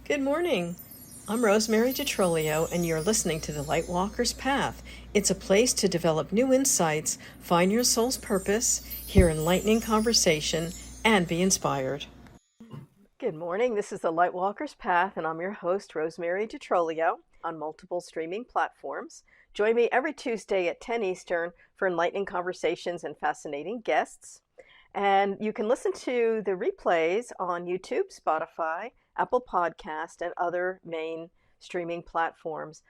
Good morning. I'm Rosemary and you're listening to The Lightwalker's Path. It's a place to develop new insights, find your soul's purpose, hear enlightening conversation, and be inspired. Good morning. This is The Lightwalker's Path, and I'm your host, Rosemary on multiple streaming platforms. Join me every Tuesday at 10 Eastern for enlightening conversations and fascinating guests. And you can listen to the replays on YouTube, Spotify, Apple Podcast, and other main streaming platforms.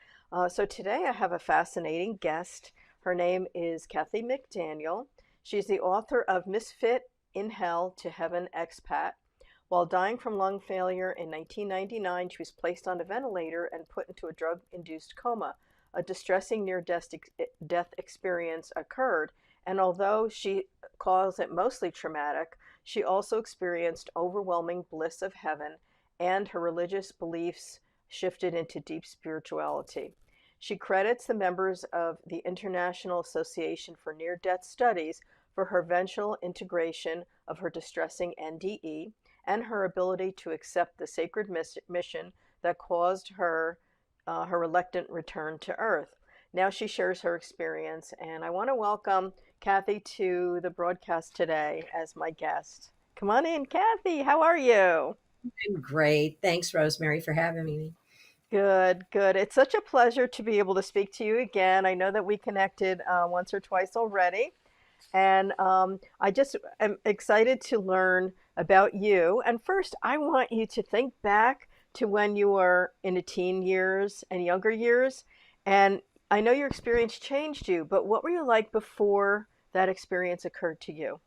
So today I have a fascinating guest. Her name is Kathy McDaniel. She's the author of Misfit in Hell to Heaven Expat. While dying from lung failure in 1999, she was placed on a ventilator and put into a drug-induced coma. A distressing near-death experience occurred, and although she calls it mostly traumatic, she also experienced overwhelming bliss of heaven, and her religious beliefs shifted into deep spirituality. She credits the members of the International Association for Near-Death Studies for her eventual integration of her distressing NDE and her ability to accept the sacred mission that caused her reluctant return to Earth. Now she shares her experience, and I want to welcome Kathy to the broadcast today as my guest. Come on in, Kathy. How are you? I'm great. Thanks, Rosemary, for having me. Good, good. It's such a pleasure to be able to speak to you again. I know that we connected once or twice already, and I just am excited to learn about you. And first, I want you to think back to when you were in the teen years and younger years. And I know your experience changed you, but what were you like before that experience occurred to you?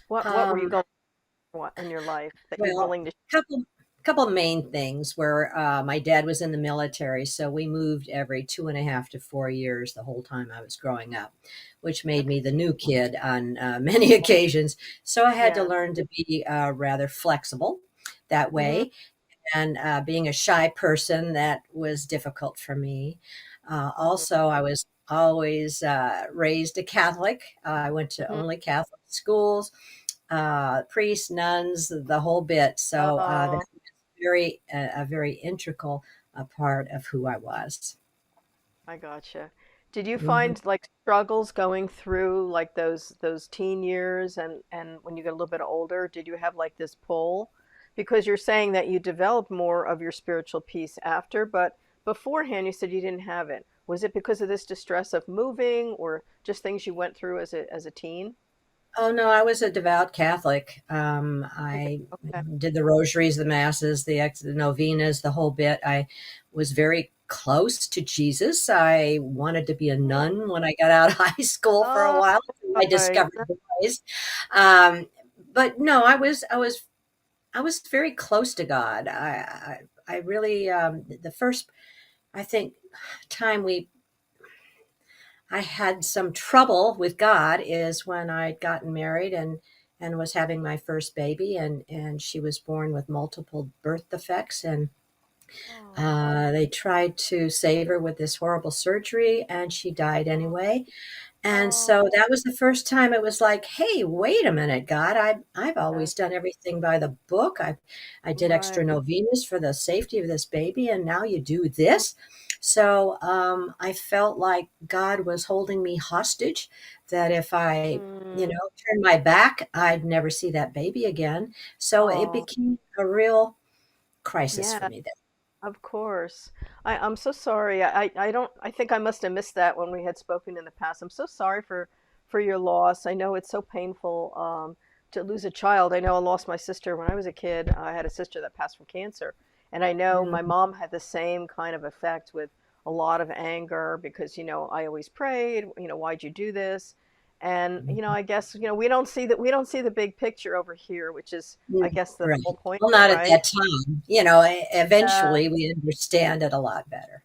What were you Um, going through in your life that you're well, willing to? couple main things where my dad was in the military, so we moved every 2.5 to 4 years the whole time I was growing up, which made Okay. me the new kid on many occasions. So I had to Yeah. learn to be rather flexible that Mm-hmm. way. And being a shy person, that was difficult for me. Also, I was always raised a Catholic. I went to Mm-hmm. only Catholic schools, priests, nuns, the whole bit. So that Oh, was a very integral part of who I was. I gotcha. Did you Mhm. find like struggles going through like those teen years and when you get a little bit older, did you have like this pull? Because you're saying that you developed more of your spiritual peace after, but beforehand you said you didn't have it. Was it because of this distress of moving or just things you went through as a teen? Oh no, I was a devout Catholic. Okay. I Okay. did the rosaries, the masses, the novenas, the whole bit. I was very close to Jesus. I wanted to be a Mm. nun when I got out of high school for a Oh, while. I right. discovered boys. Um, but no, I was very close to God. I really the first I think time we I had some trouble with God is when I'd gotten married and was having my first baby, and she was born with multiple birth defects, and Oh, they tried to save her with this horrible surgery, and she died anyway. And oh, so that was the first time it was like, hey, wait a minute, God, I've yeah. always done everything by the book. I did Right. extra novenas for the safety of this baby, and now you do this. So I felt like God was holding me hostage, that if I, Mm, turned my back, I'd never see that baby again. So it oh, became a real crisis for yeah. me there. Of course. I'm so sorry. I don't I think I must have missed that when we had spoken in the past. I'm so sorry for your loss. I know it's so painful to lose a child. I know I lost my sister when I was a kid. I had a sister that passed from cancer. And I know my Mm, mom had the same kind of effect with a lot of anger because, I always prayed, why'd you do this? And, I guess, we don't see the big picture over here, which is I mm, guess the right. whole point Well, of it, not at right? that time. Eventually we understand it a lot better.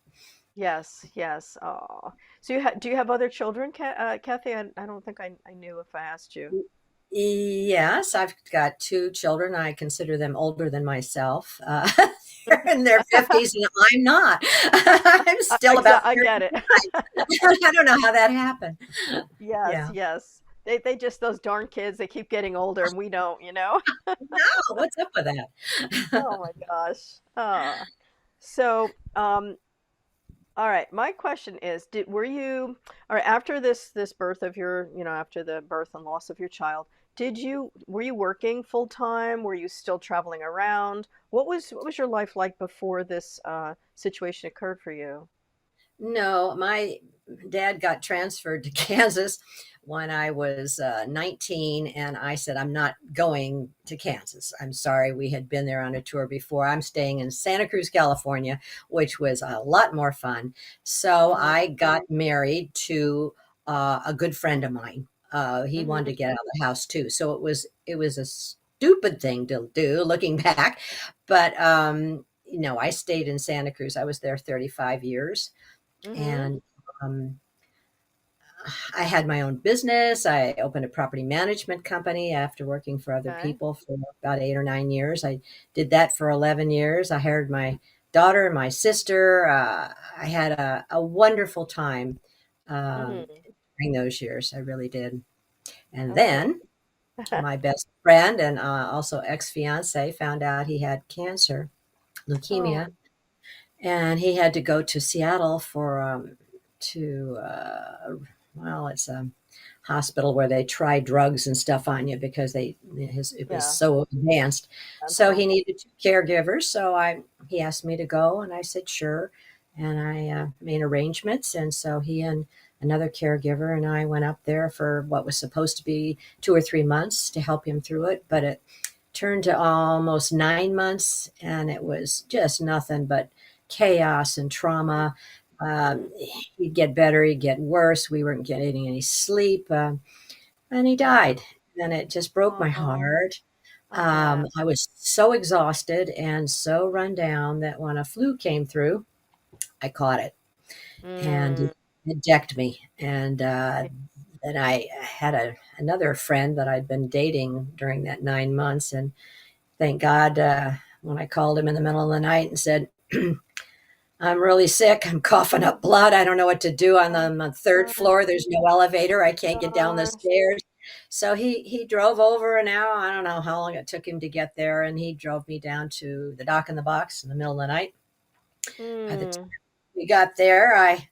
Yes, yes. Oh, so do you have other children, Kathy? I don't think I knew if I asked you. Yes, I've got two children. I consider them older than myself. They're in their 50s, and I'm not. I'm still about I get it. 35. I don't know how that happened. Yes, Yeah. yes. They just those darn kids, they keep getting older and we don't, you know? No, what's up with that? Oh my gosh. So, all right, my question is, were you all right after this birth of your, after the birth and loss of your child, were you working full time? Were you still traveling around? What was your life like before this situation occurred for you? No, my dad got transferred to Kansas when I was 19, and I said, I'm not going to Kansas. I'm sorry. We had been there on a tour before. I'm staying in Santa Cruz, California, which was a lot more fun. So Mm-hmm. I got married to a good friend of mine. He wanted Mm-hmm. to get out of the house too. So it was a stupid thing to do looking back. But I stayed in Santa Cruz. I was there 35 years. Mm-hmm. And um, I had my own business. I opened a property management company after working for other Okay. people for about 8 or 9 years. I did that for 11 years. I hired my daughter and my sister. I had a wonderful time Mm-hmm. during those years. I really did. And Okay. then my best friend and also ex fiance found out he had cancer, Oh, leukemia, and he had to go to Seattle for to well, it's a hospital where they try drugs and stuff on you because it was yeah. so advanced. So he Mental. needed two caregivers. So I he asked me to go, and I said sure, and I made arrangements, and so he and another caregiver and I went up there for what was supposed to be 2 or 3 months to help him through it, but it turned to almost 9 months, and it was just nothing but chaos and trauma. Mm-hmm. He'd get better, he'd get worse. We weren't getting any sleep, and he Yeah. died. And it just broke my Oh, heart. I bet. I was so exhausted and so run down that when a flu came through, I caught it, and Mm. it decked me. And then I had another friend that I'd been dating during that 9 months, and thank God, when I called him in the middle of the night and said, I'm really sick. I'm coughing up blood. I don't know what to do. Oh On the third my floor. There's no elevator. I can't get down the gosh. stairs. So he drove over an hour. I don't know how long it took him to get there, and he drove me down to the Dock in the Box in the middle of the night. By the time Mm. we got there, I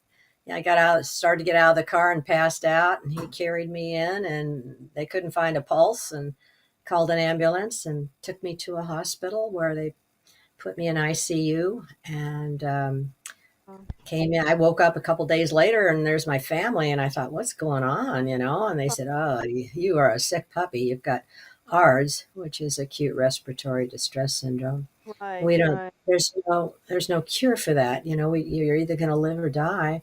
got out, started to get out of the car and passed out, and he carried me in, and they couldn't find a pulse and called an ambulance and took me to a hospital where they put me in ICU, and Oh, came in. I woke up a couple days later, and there's my family, and I thought, "What's going on?" And they said, "Oh, you are a sick puppy. You've got ARDS, which is acute respiratory distress syndrome. right, We don't. right. There's no cure for that. You're either going to live or die.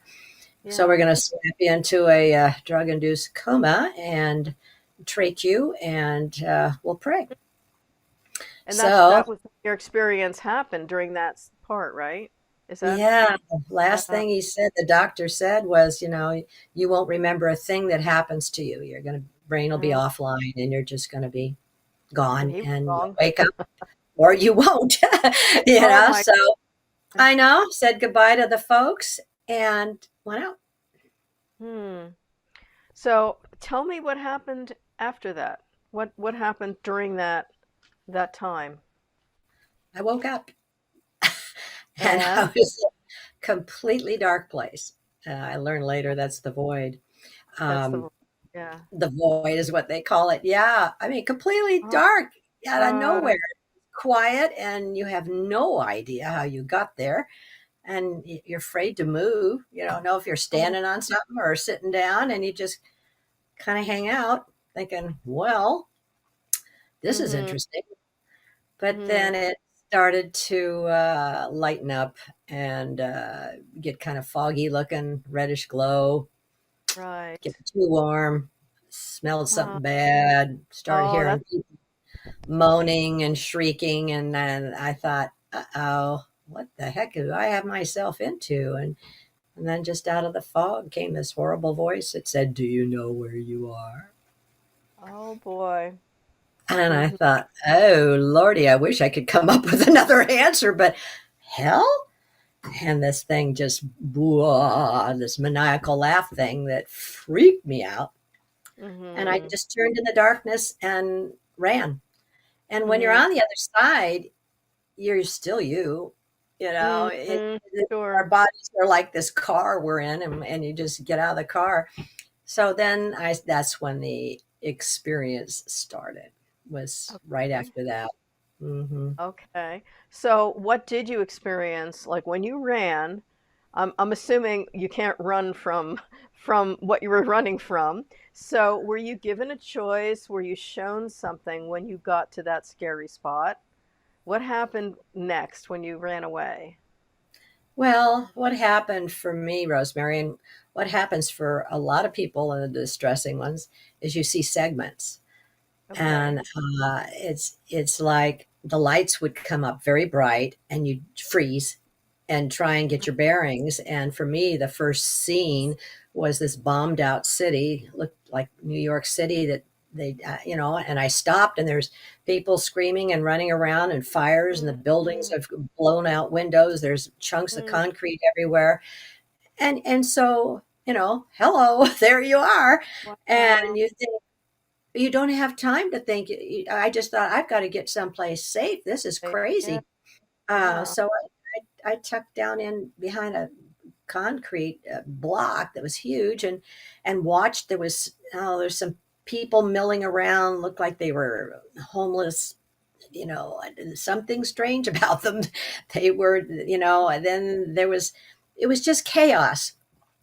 So we're Yeah. going to snap you into a drug-induced coma and trach you, and we'll pray." And So that was your experience happened during that part, right? Is that yeah, the last uh, thing he said, the doctor said was, you won't remember a thing that happens to you. Your gonna brain will be mm, offline, and you're just gonna be and gone, he was and you'll wrong. wake up or you won't. Oh my So I know, said goodbye to the folks and went out. hmm. So tell me what happened after that. What happened during that time? I woke up and I And was in a completely dark place. I learned later that's the void. that's Um, yeah. the void is what they call it. Yeah. I mean, completely Oh dark out of God. nowhere, quiet, and you have no idea how you got there. And you're afraid to move. You don't know if you're Oh, standing on something or sitting down, and you just kind of hang out thinking, well, this is mm-hmm. interesting. But then Mm, it started to lighten up and get kind of foggy looking, reddish glow, get right. too warm, smelled Uh, something bad, started oh, hearing that's people moaning and shrieking. And then I thought, oh, what the heck do I have myself into? And then just out of the fog came this horrible voice that said, do you know where you are? oh boy. And I Mm-hmm. thought, oh, Lordy, I wish I could come up with another answer, but hell? And this thing just, this maniacal laugh thing that freaked me out. And I Mhm. just turned in the darkness and ran. And when you're Mhm. on the other side, you're still you. Mhm. Our Sure. bodies are like this car we're in, and you just get out of the car. So then that's when the experience started, was right Okay. after that. Hmm. Okay. So, what did you experience like when you ran? I'm assuming you can't run from from what you were running from. So, were you given a choice? Were you shown something when you got to that scary spot? What happened next when you ran away? Well, what happened for me, Rosemary, and what happens for a lot of people and the distressing ones, is you see segments. Okay. And it's like the lights would come up very bright and you'd freeze and try and get your bearings. And for me, the first scene was this bombed out city, looked like New York City, that and I stopped, and there's people screaming and running around, and fires, and the buildings Mhm. have blown out windows. There's chunks of Mhm. concrete everywhere. And so, hello, there you are. And Wow. you don't have time to think. I just thought, I've got to get someplace safe. This is Yeah. crazy. Yeah. So I tucked down in behind a concrete block that was huge, and watched. There's some people milling around, looked like they were homeless. Something strange about them. They were, and then it was just chaos.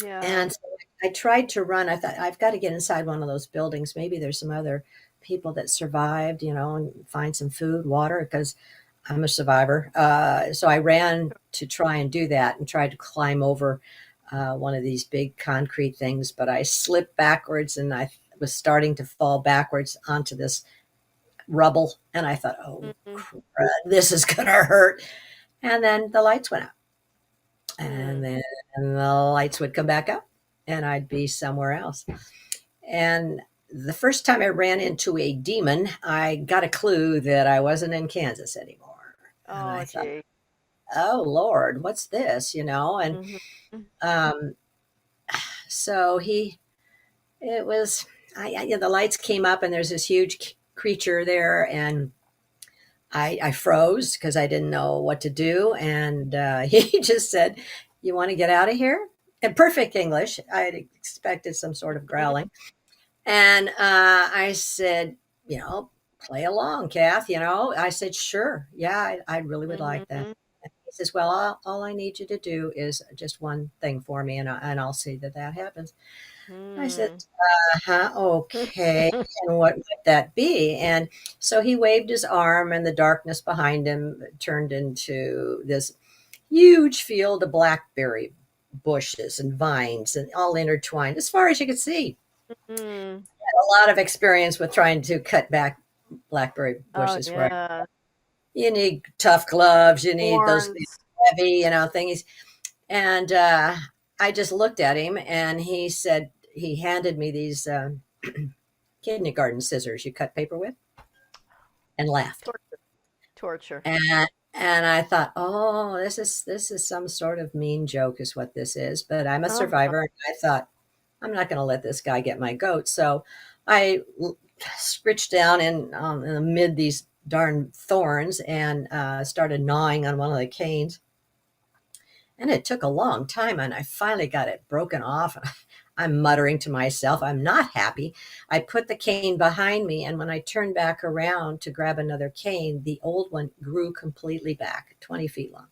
Yeah. And so I tried to run. I thought, I've got to get inside one of those buildings. Maybe there's some other people that survived, and find some food, water, because I'm a survivor. So I ran to try and do that, and tried to climb over one of these big concrete things, but I slipped backwards, and I was starting to fall backwards onto this rubble. And I thought, oh, Mhm. crud, this is going to hurt. And then the lights went out, and Mm. then the lights would come back up, and I'd be somewhere else. And the first time I ran into a demon, I got a clue that I wasn't in Kansas anymore. And I Oh, thought, gee. oh Lord, what's this? And Mhm. um, so it was, the lights came up, and there's this huge creature there, and I froze because I didn't know what to do. And he just said, "You want to get out of here?" In perfect English. I had expected some sort of Mhm. growling. And I said, play along, Kath. I said, sure. Yeah, I really would like that. Mhm. And he says, well, all I need you to do is just one thing for me, and I'll see that that happens. I said, Mm. okay. And what might that be? And so he waved his arm, and the darkness behind him turned into this huge field of blackberry bushes and vines, and all intertwined as far as you could see. Mm. A lot of experience with trying to cut back blackberry Oh, bushes, where yeah. you need tough gloves, you need those Horns. heavy, thingies. And I just looked at him, and he handed me these kindergarten scissors you cut paper with, and laughed. Torture. Torture. And I thought, oh, this is some sort of mean joke, is what this is. But I'm a Uh-huh. survivor, and I thought, I'm not going to let this guy get my goat. So I scritched down in amid these darn thorns, and started gnawing on one of the canes. And it took a long time, and I finally got it broken off. I'm muttering to myself, I'm not happy. I put the cane behind me, and when I turned back around to grab another cane, the old one grew completely back, 20 feet long.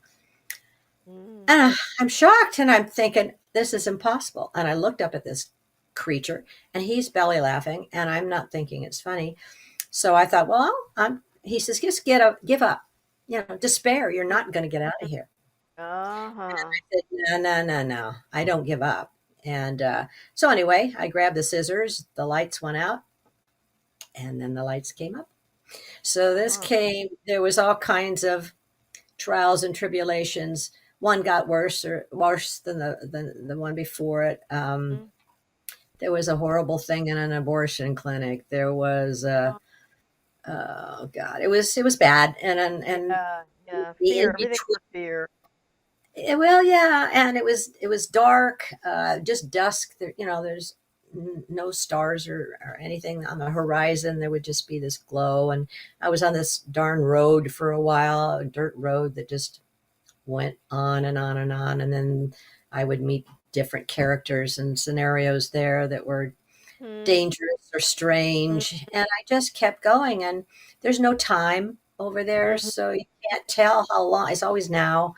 Mm. And I'm shocked, and I'm thinking, this is impossible. And I looked up at this creature, and he's belly laughing, and I'm not thinking it's funny. So I thought, well, he says, just give up, despair. You're not going to get out of here. Uh-huh. I said, no, no, no, no, I don't give up. And so anyway, I grabbed the scissors, the lights went out, and then the lights came up. So Uh-huh. there was all kinds of trials and tribulations. One got worse than the one before it. Mm. There was a horrible thing in an abortion clinic. There was Oh, oh God, it was bad. And yeah. Yeah. the in Fear. Everything's between. a fear. Well, yeah, and it was dark, just dusk. There's no stars or anything on the horizon. There would just be this glow. And I was on this darn road for a while, a dirt road that just went on and on and on. And then I would meet different characters and scenarios there that were Hmm. dangerous or strange. And I just kept going. And there's no time over there. Hmm. So you can't tell how long. It's always now.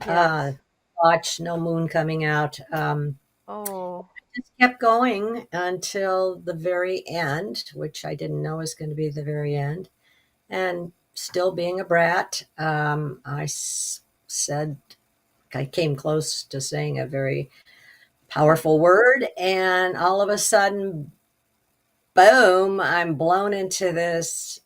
Uh, Yes. watch, no moon coming out. Oh. Just kept going until the very end, which I didn't know was going to be the very end. And still being a brat, said, I came close to saying a very powerful word. And all of a sudden, boom, I'm blown into this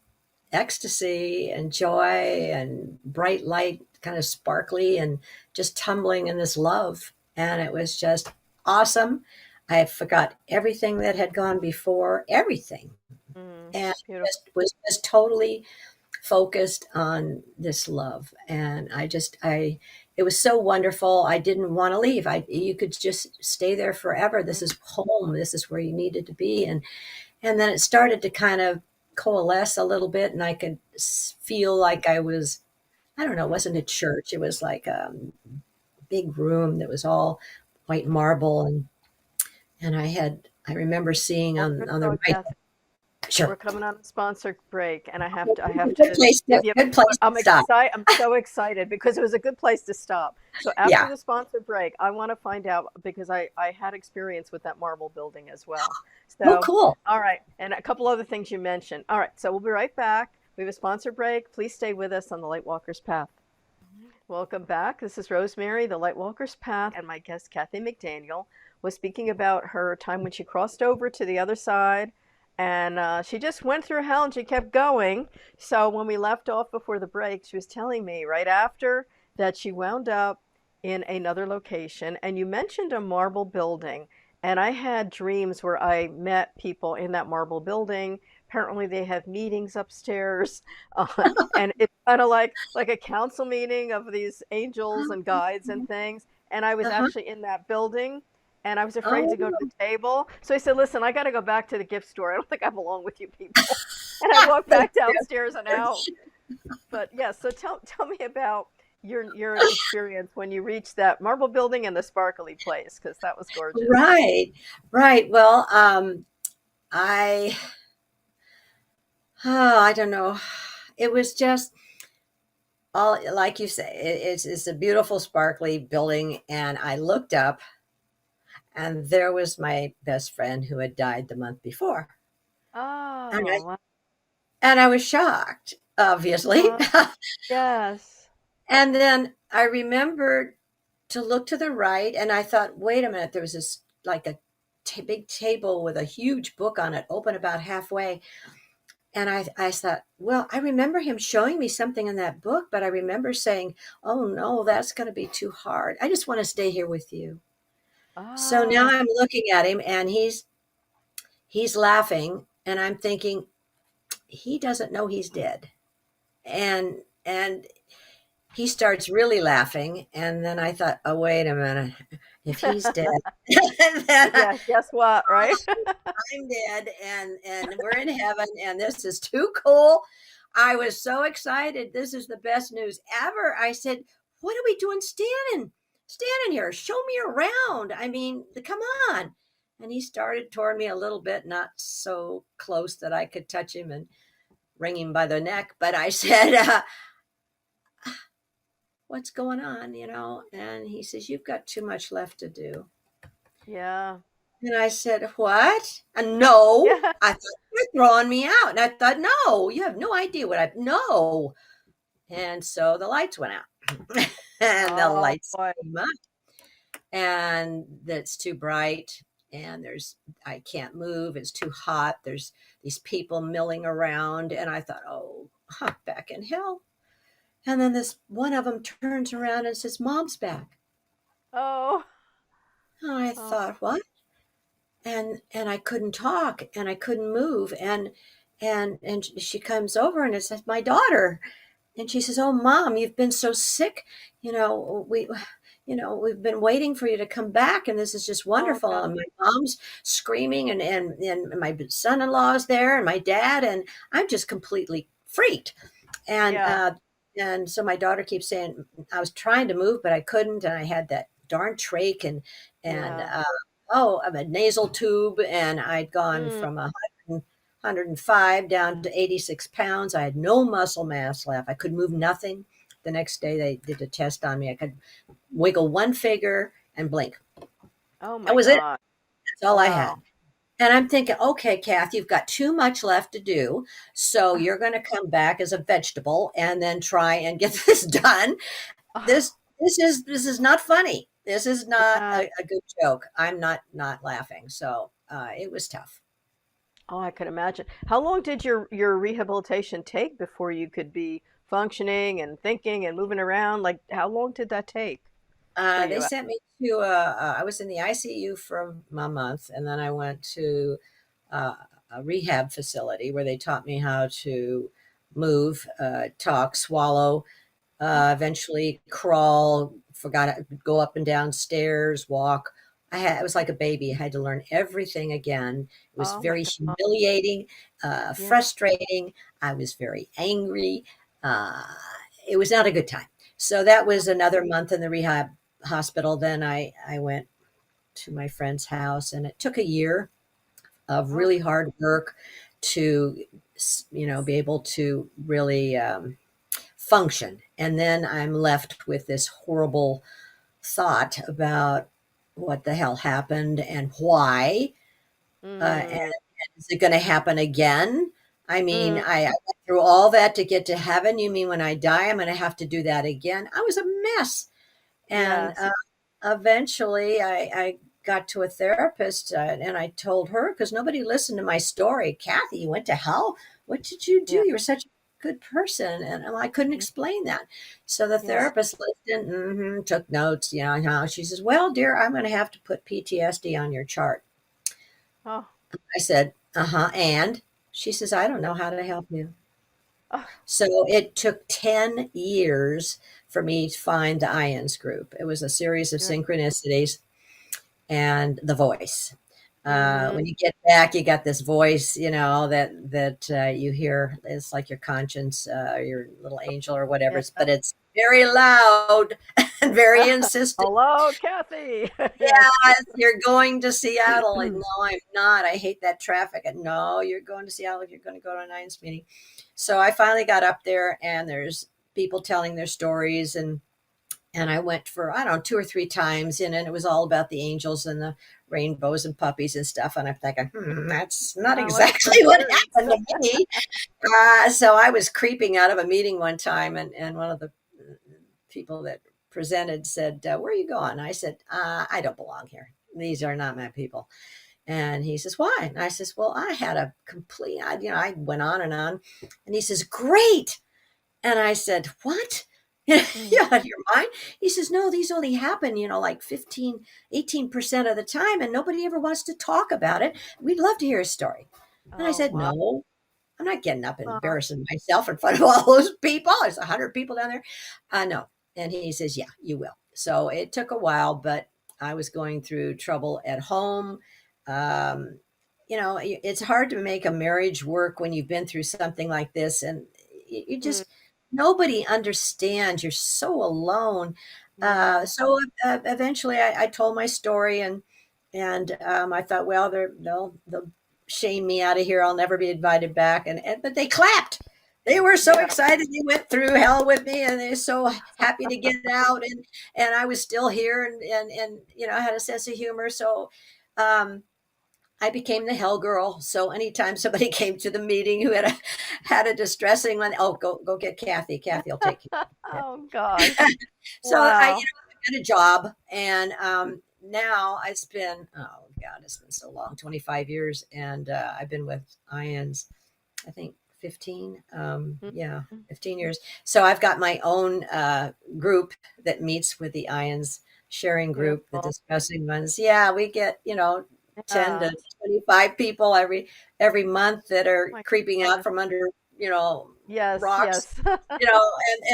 ecstasy and joy and bright light, kind of sparkly and just tumbling in this love. And it was just awesome. I forgot everything that had gone before, everything, Mm. and Beautiful. just was just totally focused on this love. And it was so wonderful. I didn't want to leave. You could just stay there forever. This is home. This is where you needed to be. And then it started to kind of coalesce a little bit, and I could feel like I was, I don't know, it wasn't a church. It was like a big room that was all white marble. And I remember seeing Hold your on the thought, right, Kathy. We're sure. coming on a sponsor break, and I have to give you. Good place to I'm stop. excited. I'm so excited because it was a good place to stop. So after Yeah. the sponsor break, I want to find out because I had experience with that marble building as well. Oh, So cool. all right, and a couple other things you mentioned. All right, so we'll be right back. We have a sponsor break. Please stay with us on the Lightwalker's Path. Welcome back. This is Rosemary, the Lightwalker's Path, and my guest Kathy McDaniel was speaking about her time when she crossed over to the other side, and she just went through hell and she kept going. So when we left off before the break, she was telling me right after that she wound up in another location, and you mentioned a marble building, and I had dreams where I met people in that marble building. Apparently, they have meetings upstairs. And it's kind of like a council meeting of these angels and guides and things. And I was Uh-huh. actually in that building, and I was afraid to go to Oh, the table. So I said, "Listen, I got to go back to the gift store. I don't think I belong with you people." And I walked back downstairs and out. But yeah, so tell me about your experience when you reached that marble building and the sparkly place because that was gorgeous. right, right. Well, I, I don't know. It was just all like you say. It's a beautiful, sparkly building, and I looked up, and there was my best friend who had died the month before, and I Oh, wow. and I was shocked, obviously. Yes. And then I remembered to look to the right, and I thought, wait a minute, there was this like a big table with a huge book on it, open about halfway. And I thought, well, I remember him showing me something in that book, but I remember saying, oh no, that's going to be too hard. I just want to stay here with you. So now Oh. I'm looking at him, and he's laughing, and I'm thinking, he doesn't know he's dead. And he starts really laughing, and then I thought, oh wait a minute, if he's dead, then Yeah, guess what, right? I'm dead, and we're in heaven, and this is too cool. I was so excited. This is the best news ever. I said, what are we doing standing here? Show me around. I mean, come on. And he started toward me a little bit, not so close that I could touch him and wring him by the neck, but I said, what's going on, And he says, you've got too much left to do. Yeah. And I said, what? No. Yeah. I thought, you're throwing me out. And I thought, no, you have no idea no. And so the lights went out. And the Oh lights boy. came up, and it's too bright, and I can't move. It's too hot. There's these people milling around. And I thought, oh, back in hell. And then this one of them turns around and says, mom's back. Oh. And I Oh. thought, what? And I couldn't talk, and I couldn't move, and she comes over, and it says, my daughter. And she says, oh mom, you've been so sick, we we've been waiting for you to come back, and this is just Oh wonderful. God. And my mom's screaming, and my son-in-law is there, and my dad, and I'm just completely freaked. And Yeah. and so my daughter keeps saying I was trying to move, but I couldn't, and I had that darn trach and Yeah. oh, I'm a nasal tube, and I'd gone Mm. from 105 down to 86 pounds. I had no muscle mass left. I could move nothing. The next day they did a test on me. I could wiggle one finger and blink. Oh That my was it. God. That's all I Wow. had. And I'm thinking, okay, Kath, you've got too much left to do. So you're going to come back as a vegetable and then try and get this done. Oh, This is not funny. This is not yeah. a good joke. I'm not laughing. So it was tough. Oh, I can imagine. How long did your rehabilitation take before you could be functioning and thinking and moving around? Like, how long did that take for They you? sent me to I was in the ICU for a month, and then I went to uh, a rehab facility where they taught me how to move, talk, swallow, Oh, eventually crawl, forgot to go up and down stairs, walk. It was like a baby. I had to learn everything again. It was oh my very God. humiliating, Yeah. frustrating. I was very angry. Uh, it was not a good time. So that was another month in the rehab hospital. Then I went to my friend's house, and it took a year of Oh, really hard work to, be able to really function. And then I'm left with this horrible thought about what the hell happened and why. And mm, is it going to happen again? I mean, mm, I went through all that to get to heaven. You mean when I die, I'm going to have to do that again? I was a mess. And yes. eventually I got to a therapist, and I told her, because nobody listened to my story. Kathy, you went to hell? What did you do? Yeah. You were such a good person. And I couldn't Mm, explain that. So the yeah. therapist listened, took notes. She says, well, dear, I'm going to have to put PTSD on your chart. Oh, I said, uh-huh. And she says, I don't know how to help you. oh, So it took 10 years for me to find the IONS group. It was a series of yeah. synchronicities and the voice. Mm-hmm. When you get back, you got this voice, that you hear. It's like your conscience, your little angel or whatever. Yeah. But it's very loud and very insistent. Hello, Kathy. Yes. Yes, you're going to Seattle. And no, I'm not. I hate that traffic. And no, you're going to Seattle. You're going to go to a Nines meeting. So I finally got up there, and there's people telling their stories, and I went for, I don't know, 2 or 3 times, and it was all about the angels and the rainbows and puppies and stuff. And I'm thinking, that's not Sound like a good exactly what experience. happened to me. So I was creeping out of a meeting one time, and one of the people that presented said, where are you going? I said, I don't belong here. These are not my people. And he says, why? And I says, well, I had a complete, I went on and on. And he says, great. And I said, what? Mm. You out of your mind? He says, no, these only happen, like 15, 18% of the time. And nobody ever wants to talk about it. We'd love to hear a story. And I Oh, said, wow. no, I'm not getting up and Uh, embarrassing myself in front of all those people. There's 100 people down there. No. And he says, yeah, you will. So it took a while, but I was going through trouble at home. Um, it's hard to make a marriage work when you've been through something like this. And you mm, just, nobody understands. You're so alone. yeah. So eventually I told my story, and I thought, well, they'll shame me out of here. I'll never be invited back. And but they clapped. They were so Yeah. excited. They went through hell with me, and they're so happy to get out. And I was still here, and I had a sense of humor. So um, I became the hell girl. So anytime somebody came to the meeting who had a distressing one, oh, go get Kathy. Kathy will take care of Oh it. gosh. So Wow. I got a job, and now it's been, oh God, it's been so long, 25 years, and I've been with IONS, I think 15, yeah, Mhm. 15 years. So I've got my own group that meets with the IONS sharing group, the Beautiful. discussing ones. Yeah, we get 10 Yeah. to 25 people every month that Oh are my creeping out goodness. from under, Yes, rocks, yes.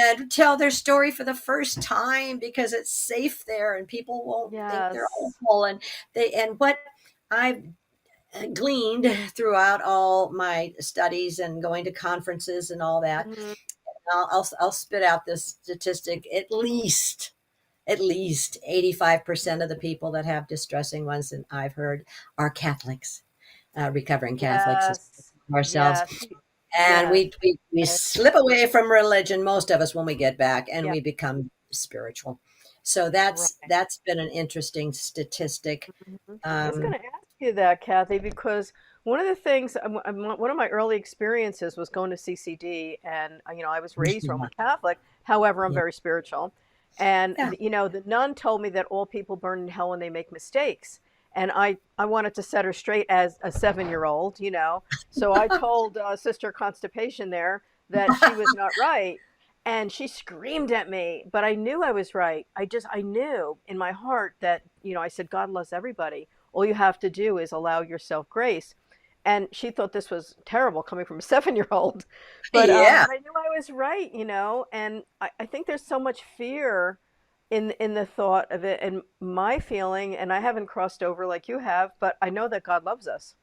and tell their story for the first time because it's safe there and people won't think they're Yes. awful. And what I've gleaned throughout all my studies and going to conferences and all that, Mhm. I'll spit out this statistic: at least 85% of the people that have distressing ones that I've heard are Catholics, recovering Catholics as Yes. ourselves. Yes. And Yes. we slip away from religion, most of us, when we get back, and Yeah. we become spiritual. So Right. that's been an interesting statistic. Mhm. I was Um, going to ask you that, Kathy, because one of the things, one of my early experiences was going to CCD, and I was raised yeah, Roman Catholic. However, I'm yeah, very spiritual, and yeah. the nun told me that all people burn in hell when they make mistakes, and I wanted to set her straight as a 7-year-old, so I told Sister Constipation there that she was not right. And she screamed at me, but I knew I was right. I knew in my heart that, I said, God loves everybody. All you have to do is allow yourself grace. And she thought this was terrible coming from a 7-year-old, Yeah, but I knew I was right, and I think there's so much fear in the thought of it. And my feeling, and I haven't crossed over like you have, but I know that God loves us.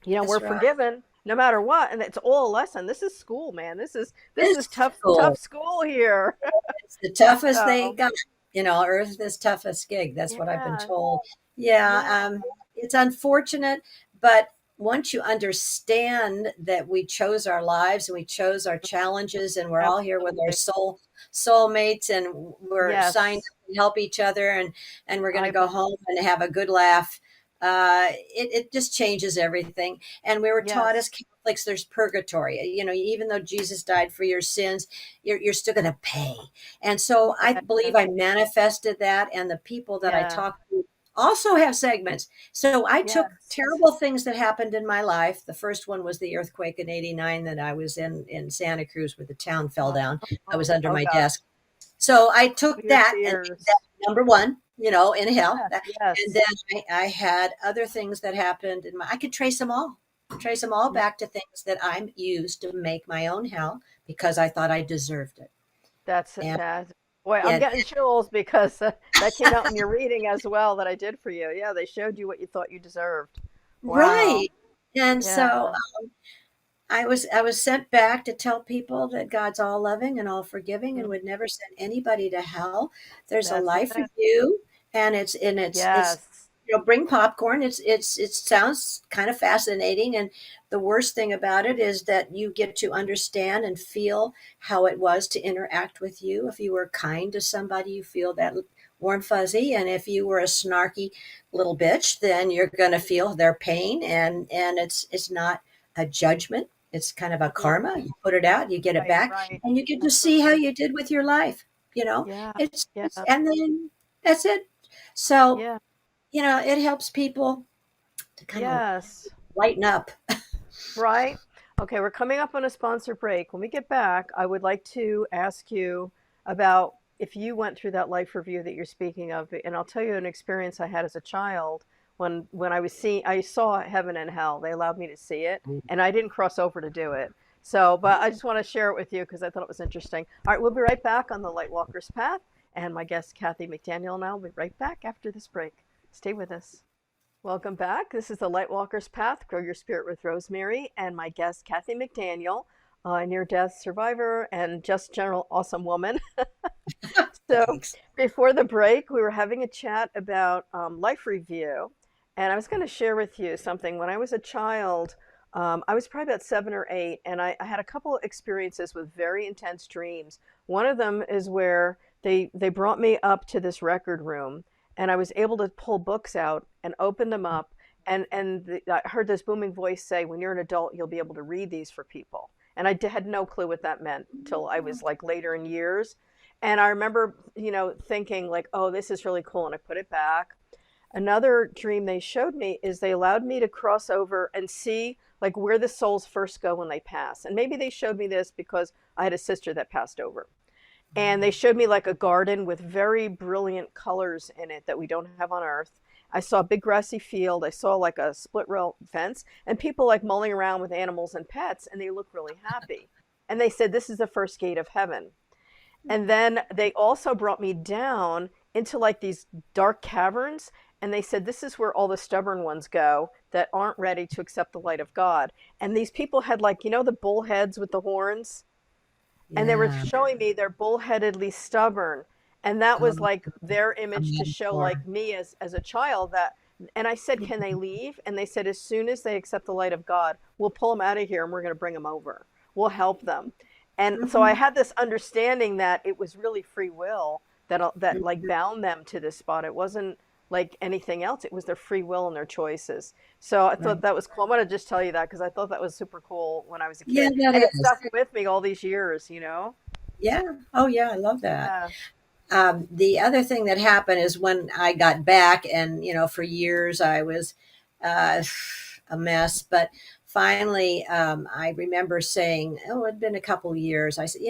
We're that's right. forgiven no matter what, and it's all a lesson. This is school, man. This is It's tough cool. school here. It's the toughest they So got. Earth is toughest gig. That's what I've been yeah, told. Yeah, yeah, it's unfortunate, but once you understand that we chose our lives and we chose our challenges, and we're all here with our absolutely. soulmates, and we're signed Yes, up to help each other, and we're going to I go believe. home and have a good laugh. It just changes everything. And we were taught as Yes, Catholics, there's purgatory. Even though Jesus died for your sins, you're still going to pay. And so I believe yes, I manifested that, and the people that I yeah, talk to also have segments. So I took yes. terrible things that happened in my life. The first one was the earthquake in '89 that I was in Santa Cruz, where the town fell down. I was under Oh my gosh, desk. So I took your that and made that fears. number one, in hell. Yes, And yes, then I had other things that happened in my, I could trace them all yeah. back to things that I used to make my own hell because I thought I deserved it. And That's boy. I'm yeah, getting chills because that came out in your reading as well that I did for you. Yeah, they showed you what you thought you deserved. Wow. right. And Yeah. so I was sent back to tell people that God's all loving and all forgiving and Mm, would never send anybody to hell. There's a that's life for it. you, and it's Yes. bring popcorn. It sounds kind of fascinating, and the worst thing about it is that you get to understand and feel how it was to interact with you. If you were kind to somebody, you feel that warm fuzzy, and if you were a snarky little bitch, then you're going to feel their pain, and it's not a judgment. It's kind of a Mm, karma. You put it out, you get it right, back, right. and you get to see how Absolutely. you did with your life. You know, Yeah. Yeah. it's and then that's it. So, Yeah. it helps people to kind of Yes. lighten up. Right. Okay, we're coming up on a sponsor break. When we get back, I would like to ask you about if you went through that life review that you're speaking of, and I'll tell you an experience I had as a child when I saw heaven and hell. They allowed me to see it, and I didn't cross over to do it. So, but I just want to share it with you because I thought it was interesting. All right, we'll be right back on the Lightwalker's Path, and my guest Kathy McDaniel and I will be right back after this break. Stay with us. Welcome back. This is the Lightwalker's Path, Grow Your Spirit with Rosemary, and my guest, Kathy McDaniel, a near death survivor and just general awesome woman. So, Thanks. before the break, we were having a chat about life review, and I was going to share with you something. When I was a child, I was probably about 7 or 8, and I had a couple experiences with very intense dreams. One of them is where they brought me up to this record room, and I was able to pull books out and open them up, and I heard this booming voice say, "When you're an adult, you'll be able to read these for people." And had no clue what that meant until I was like later in years. And I remember, thinking like, "Oh, this is really cool," and I put it back. Another dream they showed me is they allowed me to cross over and see like where the souls first go when they pass. And maybe they showed me this because I had a sister that passed over. And they showed me like a garden with very brilliant colors in it that we don't have on Earth. I saw a big grassy field. I saw like a split rail fence and people like mulling around with animals and pets, and they look really happy. and they said, this is the first gate of heaven. And then they also brought me down into like these dark caverns. And they said, this is where all the stubborn ones go that aren't ready to accept the light of God. And these people had, like, the bull heads with the horns, and they were Yeah. showing me they're bullheadedly stubborn, and that was Um, like their a image to show like metaphor. me as a child. That, and I said, can they leave? And they said, as soon as they accept the light of God, we'll pull them out of here and we're going to bring them over, we'll help them. And so I Mhm. had this understanding that it was really free will that like Mhm. bound them to this spot. It wasn't like anything else, it was their free will and their choices. So I thought Right. that was cool. I want to just tell you that because I thought that was super cool when I was a Yeah, kid, that and it is. stuck with me all these years. Yeah. Oh, yeah. I love that. Yeah. The other thing that happened is when I got back, and for years I was uh, a mess, but finally, I remember saying, "Oh, it'd been a couple years." I said,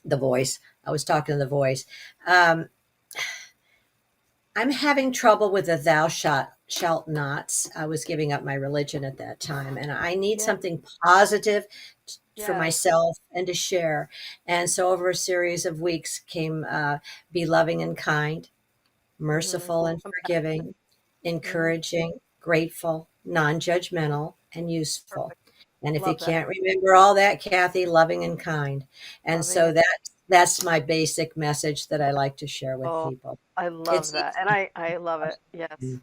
the voice. I was talking to the voice. Um, I'm having trouble with the thou shalt nots. I was giving up my religion at that time, and I need Yeah. something positive for Yes. myself and to share. And so, over a series of weeks, came be loving and kind, Mhm. merciful and Compassionate. forgiving, Mhm. encouraging, grateful, non Mhm. judgmental, and useful. Perfect. And if you Love that. can't remember all that, Kathy, loving and kind. And Loving so it. that's my basic message that I like to share with Oh, people. I love It's that. And I love it. Yes. easy.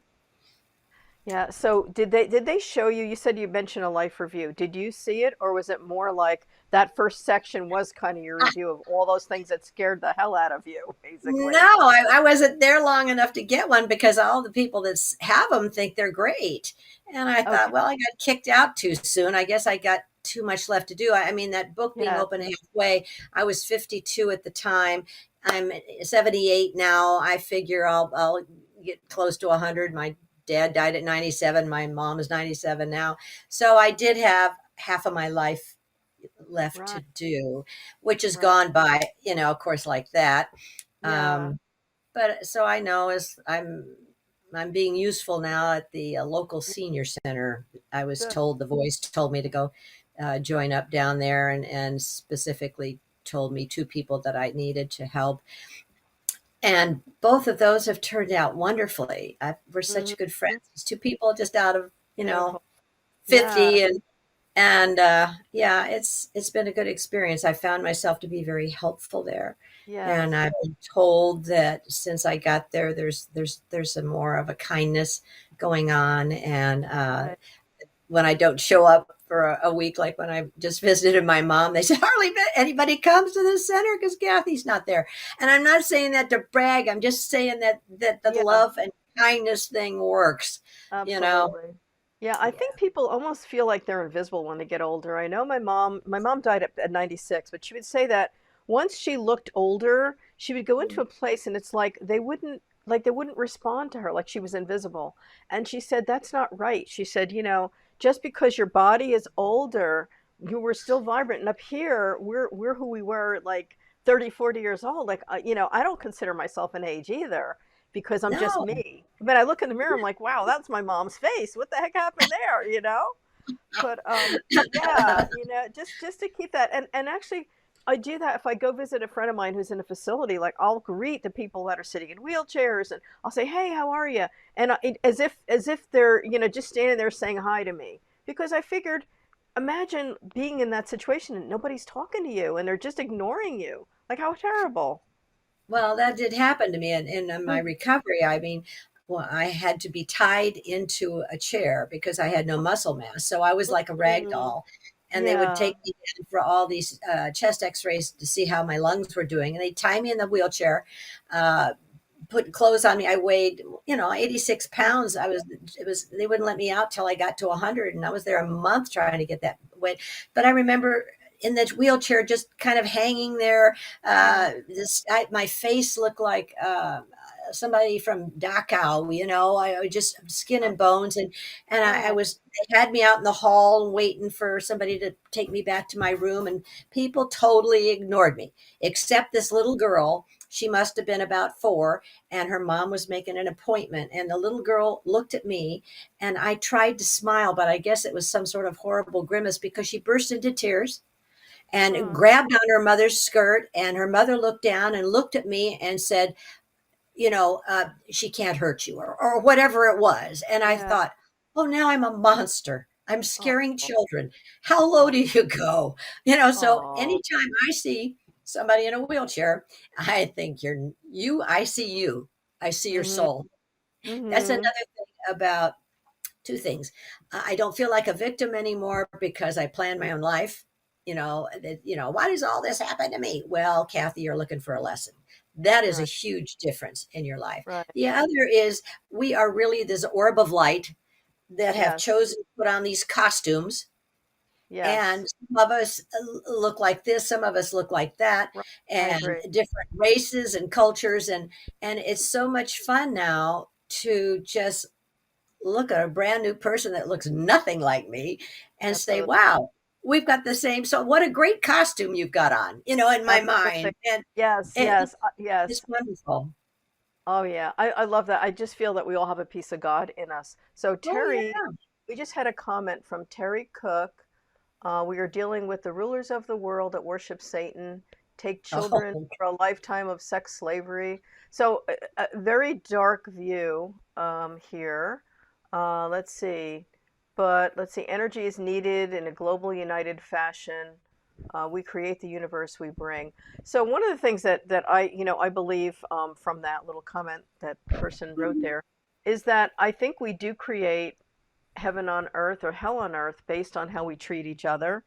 Yeah. So did they show you, you said you mentioned a life review. Did you see it, or was it more like that first section was kind of your review of all those things that scared the hell out of you, No, basically? I wasn't there long enough to get one because all the people that have them think they're great. And I thought, Okay. well, I got kicked out too soon. I guess I got too much left to do. I mean, that book being Yes. open halfway, I was 52 at the time. I'm 78 now. I figure I'll get close to 100. My dad died at 97. My mom is 97 now. So I did have half of my life left to Right. do, which has Right. gone by, of course, like that. Yeah. Um, but so I know as I'm being useful now at the local Yeah. senior center. I was Good. told, the voice told me to go join up down there, and specifically told me two people that I needed to help. And both of those have turned out wonderfully. We're such good friends. Mhm. These two people just out of, Beautiful. Yeah. 50, and yeah, it's been a good experience. I found myself to be very helpful there, and Yes. I've been told that since I got there, there's some more of a kindness going on, and Right. when I don't show up for a week, like when I just visited my mom, they said hardly anybody comes to the center because Kathy's not there. And I'm not saying that to brag. I'm just saying that the Yeah. love and kindness thing works. You know, Absolutely. Yeah, I yeah. think people almost feel like they're invisible when they get older. I know my mom died at 96, but she would say that once she looked older, she would go into a place and it's like they wouldn't respond to her, like she was invisible. And she said that's not right. She said, just because your body is older, you were still vibrant. And up here, we're who we were at like 30, 40 years old. Like I don't consider myself an age either because I'm just No, me. But I look in the mirror, I'm like, wow, that's my mom's face. What the heck happened there? But yeah, just to keep that, and actually, I do that if I go visit a friend of mine who's in a facility. Like I'll greet the people that are sitting in wheelchairs, and I'll say, hey, how are you? And as if they're just standing there saying hi to me, because I figured. Imagine being in that situation and nobody's talking to you and they're just ignoring you. Like, how terrible. well, that did happen to me in my Mm, recovery. I mean, well, I had to be tied into a chair because I had no muscle mass. So I was like a rag mm, doll. And they would yeah. take me in for all these chest x-rays to see how my lungs were doing. And they'd tie me in the wheelchair, uh, put clothes on me. I weighed, 86 pounds. They wouldn't let me out till I got to 100. And I was there a month trying to get that weight. But I remember in the wheelchair, just kind of hanging there. Mm, My face looked like somebody from Dachau, I was just skin uh, and bones. And oh, they had me out in the hall waiting for somebody to take me back to my room. And people totally ignored me, except this little girl. She must have been about 4, and her mom was making an appointment. And the little girl looked at me, and I tried to smile, but I guess it was some sort of horrible grimace because she burst into tears and Hmm. grabbed on her mother's skirt. And her mother looked down and looked at me and said, she can't hurt you, or whatever it was. And I Yeah. thought, oh, now I'm a monster. I'm Oh. scaring children. How low Oh. do you go? So Oh. anytime I see somebody in a wheelchair, I think I see you. I see your Mhm. soul. That's another Mhm. thing about two things. I don't feel like a victim anymore because I plan my own life. Why does all this happen to me? Well, Kathy, you're looking for a lesson. That is a Right. huge difference in your life. Right. The other is we are really this orb of light that have Yes. chosen to put on these costumes. And Yes. some of us look like this, some of us look like that, Right. I and agree. different races and cultures. And it's so much fun now to just look at a brand new person that looks nothing like me and say, Absolutely. wow, we've got the same. So what a great costume you've got on, in my Absolutely. mind. And Yes. it, Yes. it's Yes. wonderful. Oh yeah. I love that. I just feel that we all have a piece of God in us. So Oh, Terry, yeah. we just had a comment from Terry Cook. We are dealing with the rulers of the world that worship Satan, take children Oh, for a lifetime of sex slavery. So, a very dark view here. Let's see. But let's see. Energy is needed in a global united fashion. We create the universe we bring. So one of the things that I believe from that little comment that person wrote there is that I think we do create heaven on earth or hell on earth based on how we treat each other.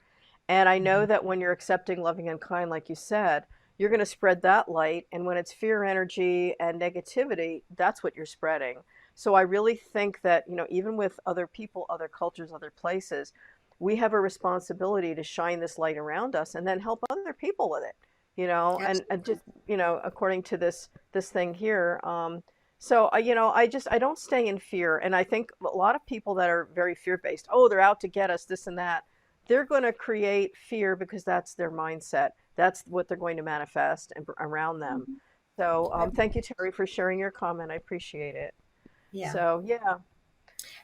And I know mhm. that when you're accepting, loving, and kind, like you said, you're going to spread that light. And when it's fear, energy, and negativity, that's what you're spreading. So I really think that, even with other people, other cultures, other places, we have a responsibility to shine this light around us and then help other people with it, and Absolutely. just, according to this thing here. So I don't stay in fear, and I think a lot of people that are very fear based, oh, they're out to get us, this and that. They're going to create fear because that's their mindset. That's what they're going to manifest around them. Mhm. So thank you, Terry, for sharing your comment. I appreciate it. Yeah. So yeah,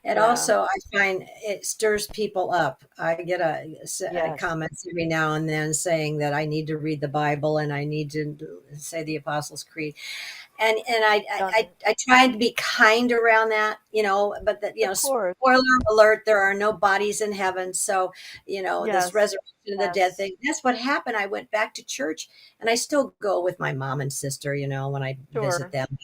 And yeah, also, I find it stirs people up. I get yes, comments every now and then saying that I need to read the Bible and I need to say the Apostles' Creed. And done it. I tried to be kind around that, but that, Of course, spoiler alert, there are no bodies in heaven. So, this yes, resurrection of the dead yes, thing, that's what happened. I went back to church and I still go with my mom and sister, when I visit sure. them.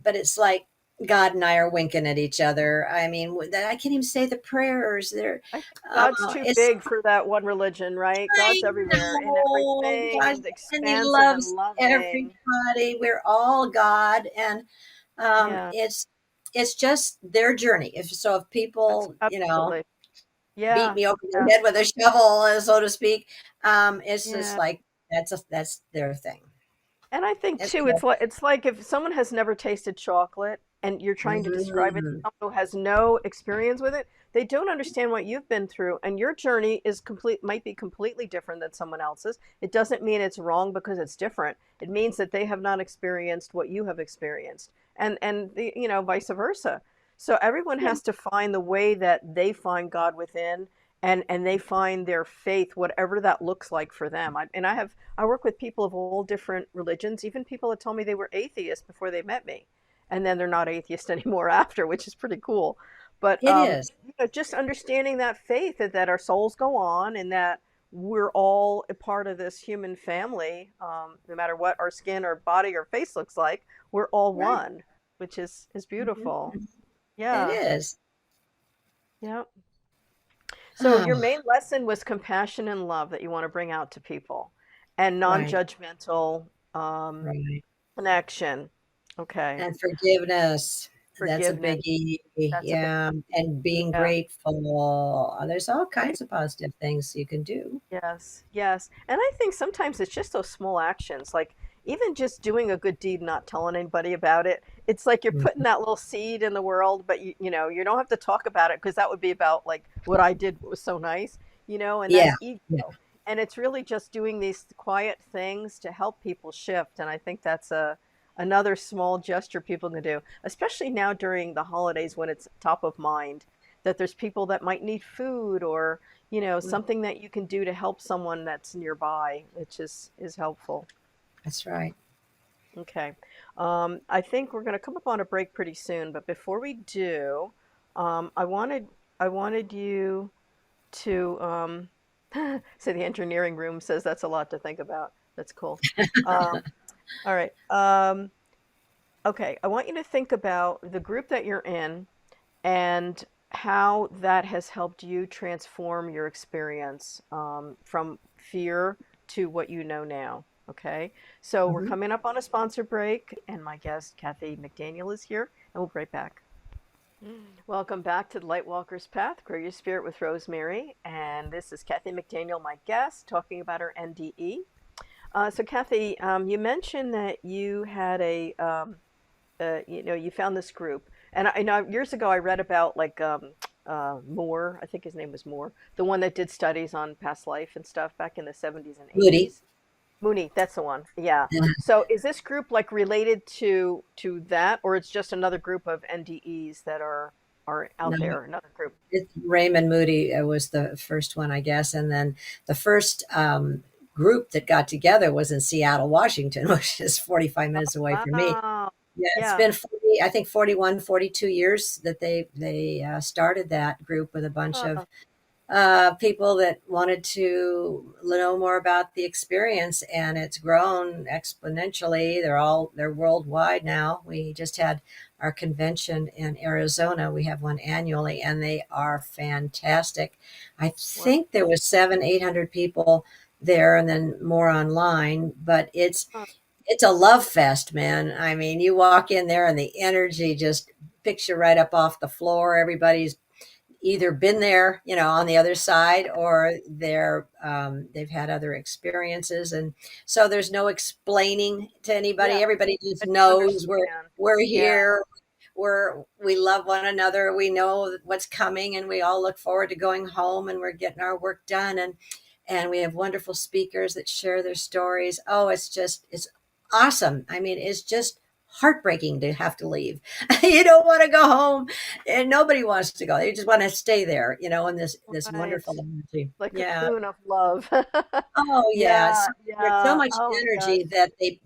But it's like God and I are winking at each other. I mean, I can't even say the prayers. I think God's too It's, big for that one religion, right? I God's everywhere in know, everything God, and and He expansive and loves loving. everybody. We're all God, and Yeah, it's just their journey. If that's people, absolutely. beat Yeah, me over the yeah, head with a shovel, so to speak, it's just yeah. like that's their thing. And I think It's too, it's like if someone has never tasted chocolate and you're trying to describe it to Mhm. someone who has no experience with it, they don't understand what you've been through, and your journey might be completely different than someone else's. It doesn't mean it's wrong because it's different. It means that they have not experienced what you have experienced, and vice versa. So everyone Yeah, has to find the way that they find God within, and they find their faith, whatever that looks like for them. I work with people of all different religions, even people that told me they were atheists before they met me, and then they're not atheist anymore after, which is pretty cool. But it is. just understanding that faith that our souls go on and that we're all a part of this human family, no matter what our skin or body or face looks like, we're all Right. one, which is Mhm. beautiful. It Yeah, is. yeah. So your Oh, main lesson was compassion and love that you want to bring out to people, and right, non-judgmental right. connection. Okay. And forgiveness. That's a Forgiveness. biggie. That's a big, Yeah. And being yeah. grateful. There's all Right. kinds of positive things you can do. Yes. Yes. And I think sometimes it's just those small actions, like even just doing a good deed, not telling anybody about it. It's like you're putting Mhm. that little seed in the world, but you don't have to talk about it because that would be about like what I did was so nice, and Yeah. that's ego. Yeah. And it's really just doing these quiet things to help people shift. And I think that's another small gesture people can do, especially now during the holidays when it's top of mind. that there's people that might need food, or something that you can do to help someone that's nearby, which is helpful. That's right. Okay. I think we're going to come up on a break pretty soon, but before we do, I wanted you to so the engineering room says that's a lot to think about. That's cool. Um, all right. Okay. I want you to think about the group that you're in and how that has helped you transform your experience, from fear to what you know now. Okay. So we're Hmm. coming up on a sponsor break, and my guest, Kathy McDaniel, is here, and we'll be right back. Welcome back to the Lightwalker's Path, Grow Your Spirit with Rosemary. And this is Kathy McDaniel, my guest, talking about her NDE. So, Kathy, you mentioned that you had you found this group. And I know years ago I read about like Moore, I think his name was Moore, the one that did studies on past life and stuff back in the 70s and Moody. 80s. Mooney, that's the one. Yeah. Yeah. So is this group like related to that, or it's just another group of NDEs that are out No, there, another group? Raymond Moody was the first one, I guess. And then the first group that got together was in Seattle, Washington, which is 45 minutes away from me. Wow. Yeah, it's Yeah. been 40, I think 41, 42 years that they started that group with a bunch of Huh. people that wanted to know more about the experience, and it's grown exponentially. They're worldwide now. We just had our convention in Arizona. We have one annually, and they are fantastic. I Wow. think there was 700, 800 people there, and then more online. But Huh. it's a love fest, man. I mean, you walk in there, and the energy just picks you right up off the floor. Everybody's either been there, on the other side, or they've had other experiences, and so there's no explaining to anybody. Yeah. Everybody just I knows understand. we're Yeah. here. We love one another. We know what's coming, and we all look forward to going home, and we're getting our work done, and we have wonderful speakers that share their stories. Oh, it's awesome. I mean, it's just heartbreaking to have to leave. You don't want to go home, and nobody wants to go. They just want to stay there, in this Right. wonderful energy. Like Yeah. cocoon of love. Oh yeah. Yeah. There's so Yeah. much Oh my gosh. energy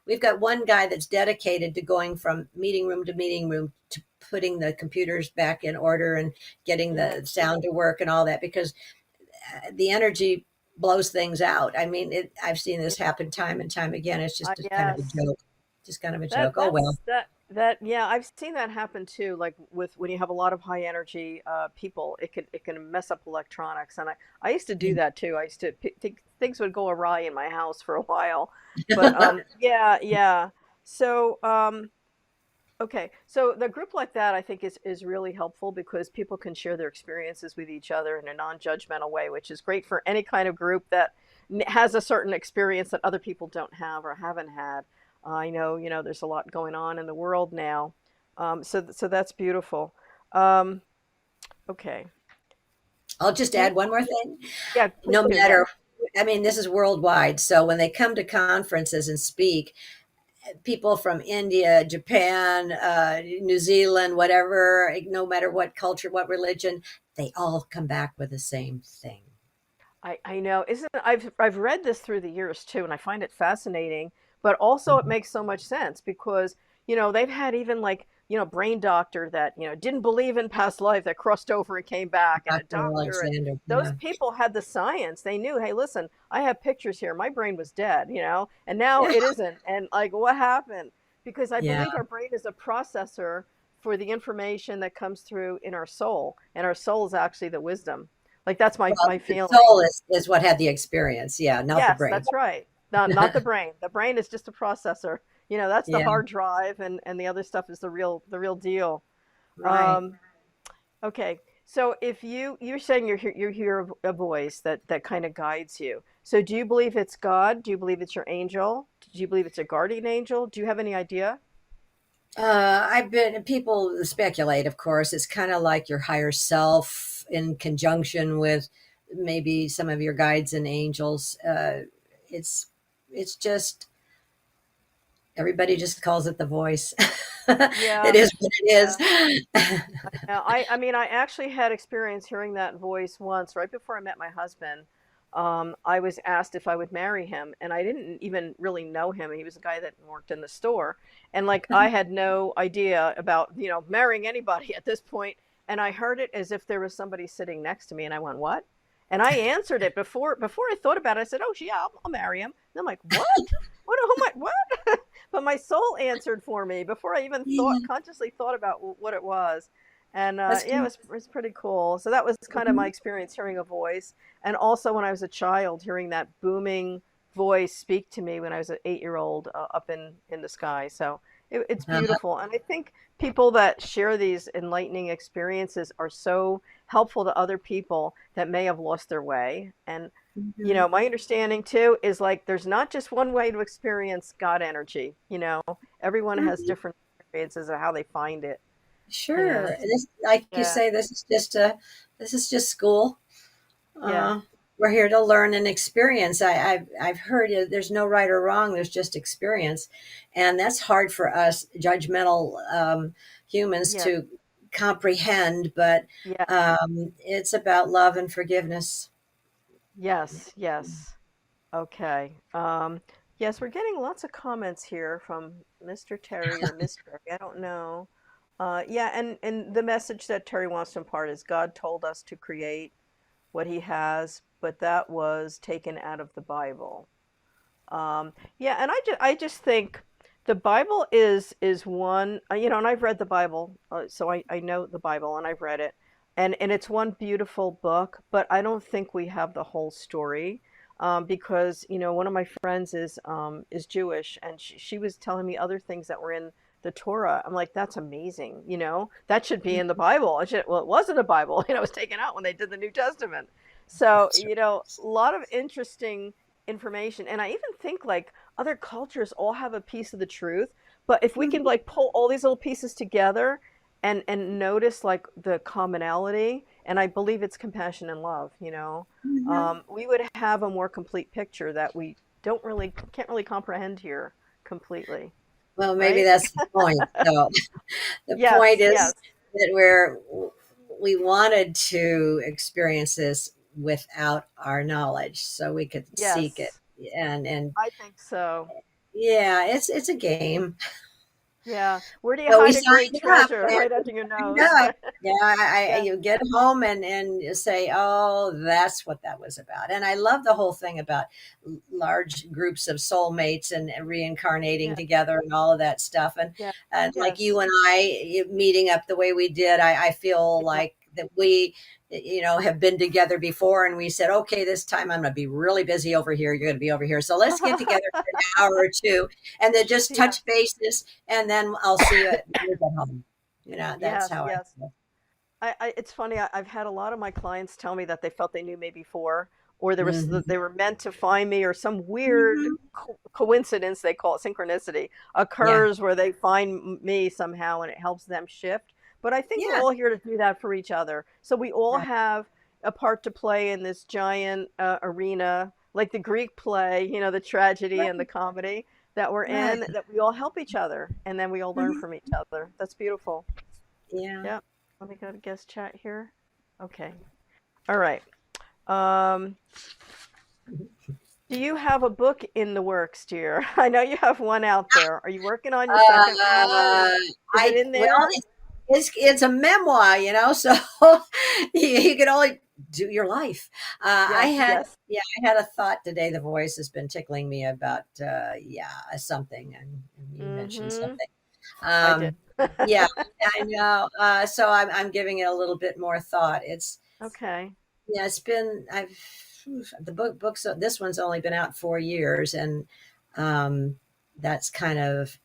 we've got one guy that's dedicated to going from meeting room to meeting room to putting the computers back in order and getting Mhm. the sound to work and all that, because the energy blows things out. I mean, I've seen this happen time and time again. It's just kind of a Yes. joke. Just kind of a That joke. Oh well. that's that yeah, I've seen that happen too. Like with when you have a lot of high energy people, it can mess up electronics. And I used to do that too. I used to think things would go awry in my house for a while. But yeah, yeah. So okay. So the group like that I think is really helpful because people can share their experiences with each other in a non-judgmental way, which is great for any kind of group that has a certain experience that other people don't have or haven't had. I know, there's a lot going on in the world now. So that's beautiful. Um, okay. I'll just Do you, add one more thing. yeah, please No do. Yeah. matter, I mean, this is worldwide. So when they come to conferences and speak, people from India, Japan, New Zealand, whatever, no matter what culture, what religion, they all come back with the same thing. I know. Isn't I've read this through the years too, and I find it fascinating, but also it Mhm. makes so much sense because, they've had even like, brain doctor that, didn't believe in past life that crossed over and came back, and a Dr. doctor, and Alexander. those Yeah. people had the science. They knew, hey, listen, I have pictures here. My brain was dead, and now it isn't. And like what happened? Because I Yeah. believe our brain is a processor for the information that comes through in our soul, and our soul is actually the wisdom. Like that's my The feeling. soul is what had the experience. Yeah. Not the Yes, brain. that's right. Not the brain. The brain is just a processor. That's the Yeah. hard drive, and the other stuff is the real deal. Right. Um, okay. So if you're saying you hear a voice that kind of guides you. So do you believe it's God? Do you believe it's your angel? Do you believe it's a guardian angel? Do you have any idea? People speculate, of course. It's kind of like your higher self in conjunction with maybe some of your guides and angels. It's, it's just, everybody just calls it the voice. It Yeah. is what it Yeah. is. Yeah, I mean, I actually had experience hearing that voice once, right before I met my husband. I was asked if I would marry him, and I didn't even really know him. He was a guy that worked in the store, and like I had no idea about, marrying anybody at this point. And I heard it as if there was somebody sitting next to me, and I went, "What?" And I answered it before I thought about it. I said, "Oh, yeah, I'll marry him." And I'm like, "What? What? Oh my, what?" But my soul answered for me before I even Yeah, consciously thought about what it was. And that's yeah, good. it was pretty cool. So that was kind of my Mhm. experience hearing a voice. And also when I was a child, hearing that booming voice speak to me when I was an 8-year old up in the sky. So it's Uh, beautiful. And I think people that share these enlightening experiences are so helpful to other people that may have lost their way. And, mhm, my understanding too is like there's not just one way to experience God energy. Everyone has mhm. different experiences of how they find it. And Sure. This, like you yeah, say, this is just school. yeah. Uh, we're here to learn and experience. I've heard it, there's no right or wrong. There's just experience, and that's hard for us judgmental humans Yeah. to comprehend. But Yeah. it's about love and forgiveness. Yes. Yes. Okay. Yes, we're getting lots of comments here from Mr. Terry or Miss Terry. I don't know. Yeah, and the message that Terry wants to impart is God told us to create what he has, but that was taken out of the Bible. Yeah, and I just think the Bible is one, and I've read the Bible, so I know the Bible and I've read it, and it's one beautiful book, but I don't think we have the whole story, because one of my friends is Jewish, and she was telling me other things that were in the Torah. I'm like, that's amazing, that should be in the Bible. Well, it was in the Bible, it was taken out when they did the New Testament. So, a lot of interesting information. And I even think like other cultures all have a piece of the truth, but if we can Mhm, like pull all these little pieces together and notice like the commonality, and I believe it's compassion and love, mhm. we would have a more complete picture that we don't really can't really comprehend here completely, Well, maybe right? that's the point. So the point Yes, yes, is that we wanted to experience this without our knowledge, so we could seek it. yes, And I think so. yeah, it's a game. Yeah, where do you So we hide a great signed up treasure? and Right under your we nose. signed up. Yeah, Yeah, you get home and you say, "Oh, that's what that was about." And I love the whole thing about large groups of soulmates and reincarnating yeah, together and all of that stuff. yeah, And like you yes, and I meeting up the way we did, I feel yeah. like that we have been together before, and we said, "Okay, this time I'm going to be really busy over here. You're going to be over here. So let's get together for an hour or two, and then just Yeah. touch bases, and then I'll see you when you get home." That's Yes, how I yes. feel. It's funny. I've had a lot of my clients tell me that they felt they knew me before, or Mhm. they were meant to find me, or some weird Mhm. coincidence, they call it synchronicity, Yeah. occurs where they find me somehow and it helps them shift. But I think we're Yeah. all here to do that for each other. So we all Right. have a part to play in this giant arena, like the Greek play, the tragedy and the Right. comedy that we're in, Right. that we all help each other and then we all learn Mhm. from each other. That's beautiful. Yeah. Yep. Let me go to guest chat here. Okay. All right. Um, do you have a book in the works, dear? I know you have one out there. Are you working on your second one, or Uh, is it in well, there? it's a memoir, so you can only do your life. Yes, yes. I had a thought today. The voice has been tickling me about something, and you mentioned Mm-hmm. something. I did. Um, yeah, I know. So I'm giving it a little bit more thought. Okay. It's been the books. This one's only been out 4 years, and um, that's kind of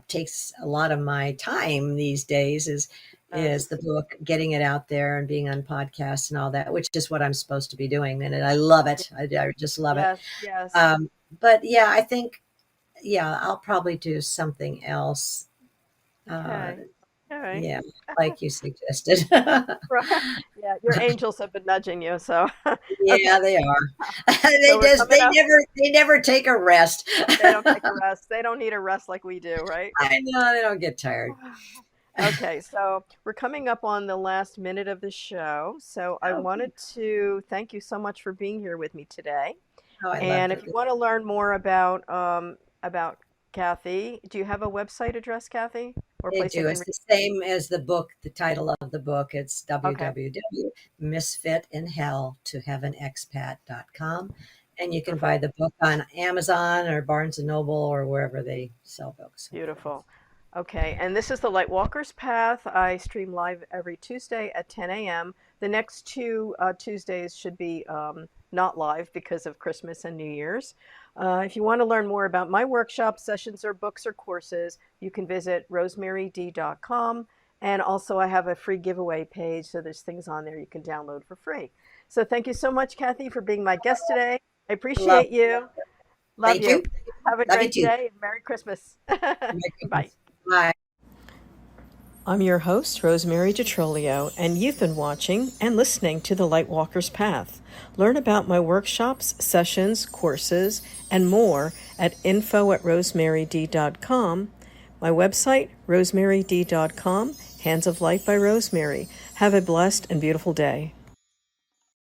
takes a lot of my time these days. Is the Yes. book getting it out there and being on podcasts and all that, which is what I'm supposed to be doing, and I love it. I just love it. Yes, yes. Um, but yeah, I think I'll probably do something else. Uh, Okay. All right. Yeah, like you suggested. Right. Yeah, your angels have been nudging you. So, okay. Yeah, they are. So They we're just coming up. they never take a rest. They don't take a rest. They don't need a rest like we do, right? I know they don't get tired. Okay, so we're coming up on the last minute of the show. So I Oh, wanted to thank you so much for being here with me today. oh, I love And if it. you want to learn more about Kathy, do you have a website address, Kathy, or a They place they do. can It's reach? the same as the book, the title of the book. It's Okay, www.misfitinhell.com. And you can buy perfect. the book on Amazon or Barnes and Noble or wherever they sell books. Beautiful. Okay, and this is the Lightwalker's Path. I stream live every Tuesday at 10 a.m. The next two Tuesdays should be not live because of Christmas and New Year's. If you want to learn more about my workshop sessions or books or courses, you can visit rosemaryd.com. And also, I have a free giveaway page, so there's things on there you can download for free. So, thank you so much, Kathy, for being my guest today. I Love. appreciate you. Love Thank you. you. Have a Love you great too. day and Merry Christmas. Merry Bye. Christmas. Bye. I'm your host, Rosemary DiTrolio, and you've been watching and listening to The Lightwalker's Path. Learn about my workshops, sessions, courses, and more at info@rosemaryd.com. My website, rosemaryd.com, Hands of Light by Rosemary. Have a blessed and beautiful day.